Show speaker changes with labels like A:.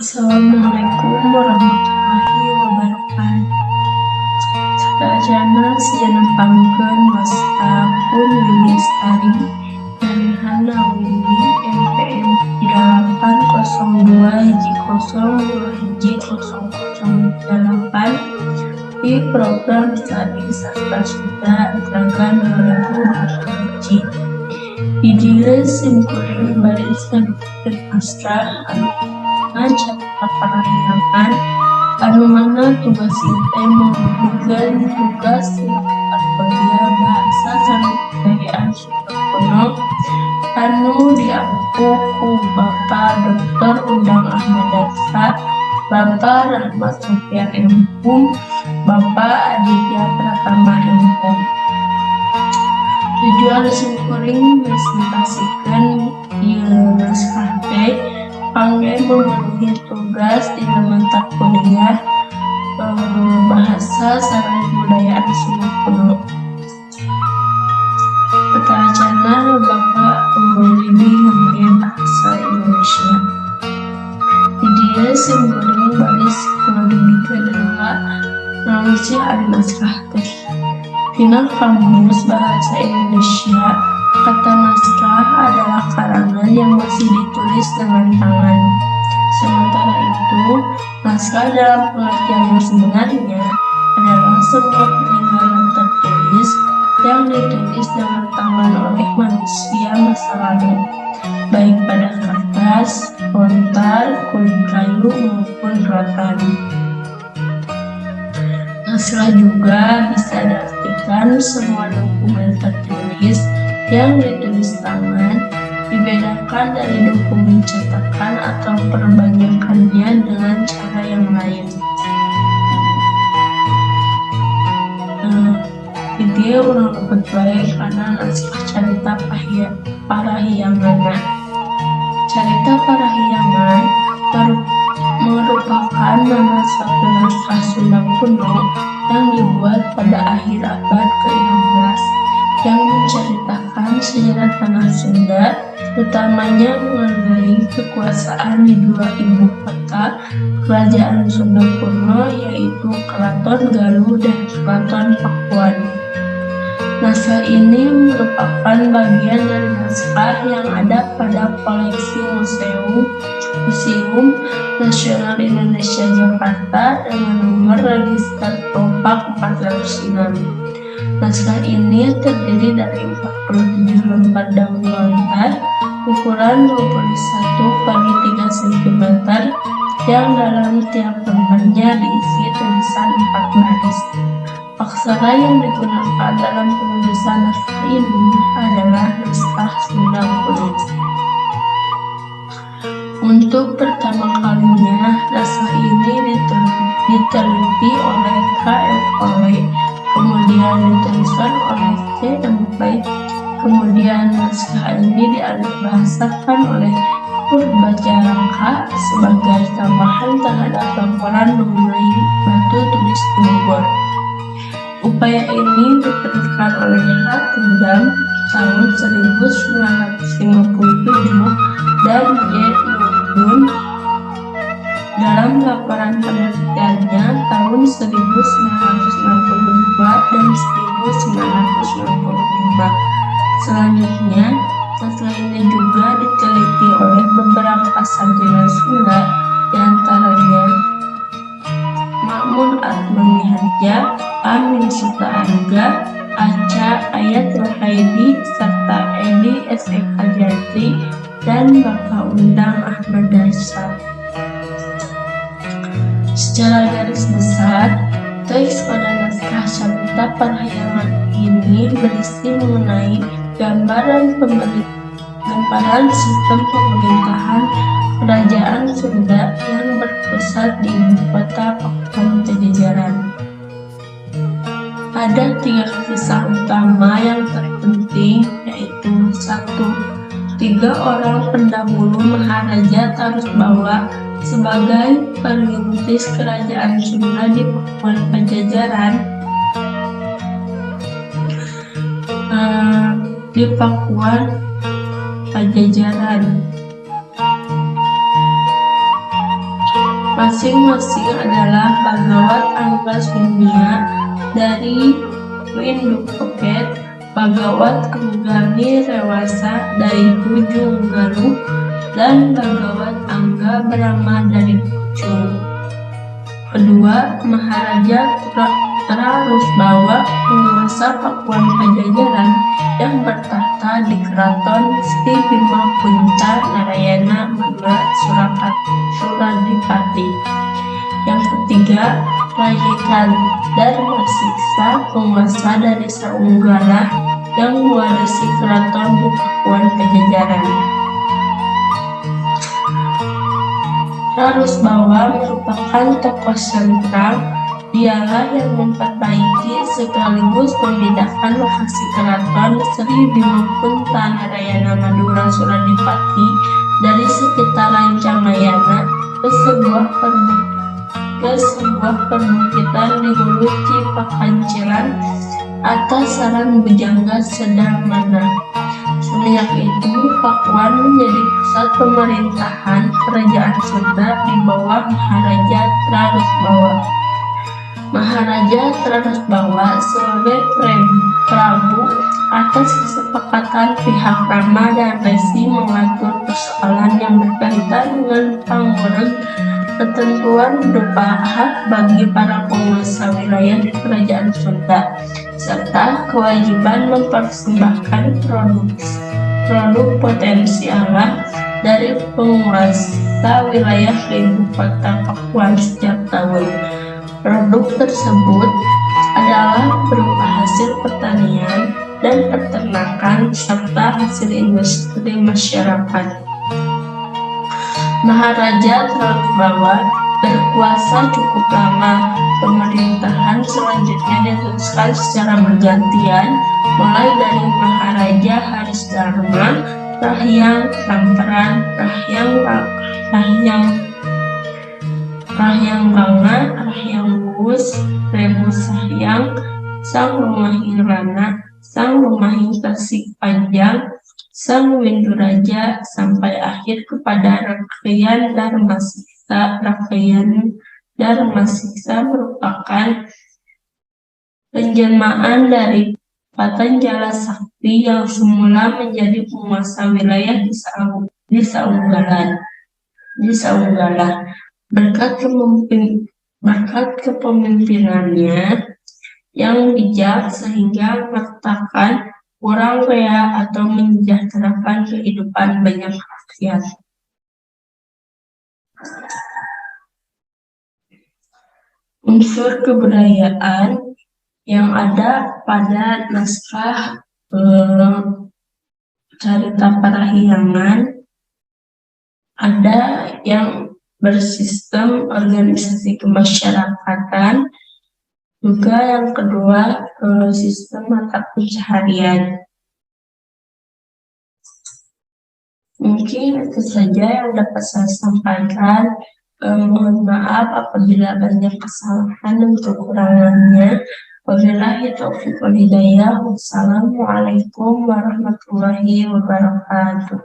A: Assalamualaikum warahmatullahi wabarakatuh. Sadayana sieunan pangkeun wasta pun Windy Lestari dari Hana Windy NPM 3802102108 di program studi sastra Sunda Gerakan 2021. Di dieu simkuring baris ngadukkeun pasrah carita parahyangan anu mana tugas teh mengumpulkeun tugas Akademia Bahasa Sareng Kebudayaan Sunda Kuno anu diampu ku Bapak Dr. Undang Ahmad Darsa, Bapak Rahmat Sofyan M.Hum, Bapak Aditya Pratama M.Hum. Tujuan simkuring presentasikan ieu naskah teh kangge memenuhi tugas di mata kuliah Bahasa Sareng Kebudayaan Sunda Kuno. Petacana Bapak Pembeli ngangge Bahasa Indonesia. Di dieu simkuring baris ngadugikeun heula naon sih ari naskah teh. Dina Kamus Bahasa Indonesia, kata naskah adalah karangan yang masih ditulis dengan tangan. Sementara itu, naskah dalam pengertian yang sebenarnya adalah semua peninggalan tertulis yang ditulis dengan tangan oleh manusia masa lalu, baik pada kertas, lontar, kulit kayu maupun rotan. Naskah juga bisa diartikan semua dokumen tertulis yang ditulis tangan, dibedakan dari dokumen cetakan atau perbanyakannya dengan cara yang lain. Dia urang lebet bae kana naskah carita parahyangan. Carita parahyangan merupakan nama satu naskah Sunda kuno yang dibuat pada akhir abad ke-16 yang menceritakan sejarah tanah Sunda, utamanya mengenai kekuasaan di dua ibu kota kerajaan Sunda kuno, yaitu Keraton Galuh dan Keraton Pakuan. Naskah ini merupakan bagian dari naskah yang ada pada koleksi Museum Nasional Indonesia Jakarta dengan nomor register Topak 406. Naskah ini terdiri dari 47 lembar daun lontar ukuran 21 x 3 cm yang dalam tiap lembarnya diisi tulisan 4 baris. Aksara yang digunakan dalam penulisan naskah ini adalah naskah Sunda kuno. Untuk pertama kalinya, naskah ini diteliti oleh K.F. Ole, kemudian dituliskan oleh C.M. White, kemudian naskah ini dialihbahasakan oleh Purbajaraka sebagai tambahan terhadap laporan mengenai batu tulis Tunggor. Upaya ini diteruskan oleh H. Tindam tahun 1957 dan J. Nurdun dalam laporan penelitiannya tahun 1962 dan 1965. Selanjutnya, naskah ini juga diteliti oleh beberapa sarjana Sunda, diantaranya Ma'mun Atmaniharja, Amin Sutaangga, Acha Ayat Rohaidi, serta Edi S.E.K. Jantri dan Bapak Undang Ahmad Darsa. Secara garis besar, teks pada naskah carita parahyangan ini berisi mengenai gambaran sistem pemerintahan kerajaan Sunda yang berpusat di ibu kota Pakuan Pajajaran. Ada 3 kisah utama yang terpenting, yaitu 1. 3 orang pendahulu Maharaja Tarusbawa sebagai perintis kerajaan Sunda di Pakuan Pajajaran. Di Pakuan Pajajaran Masing-masing adalah Bhagawat Angga Sunya dari Windu Pocket, Bhagawat Anggani Rewasa dari Ujung Galuh, dan Bhagawat Angga Brahma dari Pucung. Kedua, Maharaja Trarusbawa, penguasa Pakuan Pajajaran yang bertahta di Keraton Sri Bima Punta Narayana Madura Suradipati. Yang ketiga, Raja Darmasiksa, penguasa dari Saunggala yang mewarisi keraton di Pakuan Pajajaran. Trarusbawa merupakan tokoh sentral. Dialah yang memperbaiki sekaligus memindahkan lokasi keraton Sri Bima Punta Narayana Madura Suradipati dari sekitar Rancamayana ke sebuah perbukitan di Hulu Cipakanciran atas saran Bujangga Sedamana. Semenjak itu, Pakuan menjadi pusat pemerintahan kerajaan Sunda di bawah Maharaja Trarusbawa. Maharaja Trarusbawa sebagai Prabu atas kesepakatan pihak Rama dan Resi mengatur persoalan yang berkaitan dengan pangurus ketentuan berupa hak bagi para penguasa wilayah di kerajaan Sunda, serta kewajiban mempersembahkan produk potensial dari penguasa wilayah ke ibu kota Pakuan setiap tahun. Produk tersebut adalah berupa hasil pertanian dan peternakan serta hasil industri masyarakat. Maharaja Trarusbawa berkuasa cukup lama. Pemerintahan selanjutnya diteruskan secara bergantian, mulai dari Maharaja Harisdharma, Rahyang Ramperan, Rahyang Banga, Rahyang Wuwus, Remu Sahyang, Sang Rumahing Rana, Sang Rumahing Tasik Panjang, Sang Winduraja, sampai akhir kepada Rakyan Darmasiksa. Rakyan Darmasiksa merupakan penjelmaan dari Patanjala Sakti yang semula menjadi penguasa wilayah di Saunggala. Berkat kepemimpinannya yang bijak sehingga meletakkan orang kaya atau mensejahterakan kehidupan banyak rakyat. Unsur kebudayaan yang ada pada naskah Carita Parahyangan ada yang bersistem organisasi kemasyarakatan, juga yang kedua sistem mata pencaharian. Mungkin itu saja yang dapat saya sampaikan. Mohon maaf apabila banyak kesalahan dan kekurangannya. Wabillahi taufiq wal hidayah. Wassalamualaikum warahmatullahi wabarakatuh.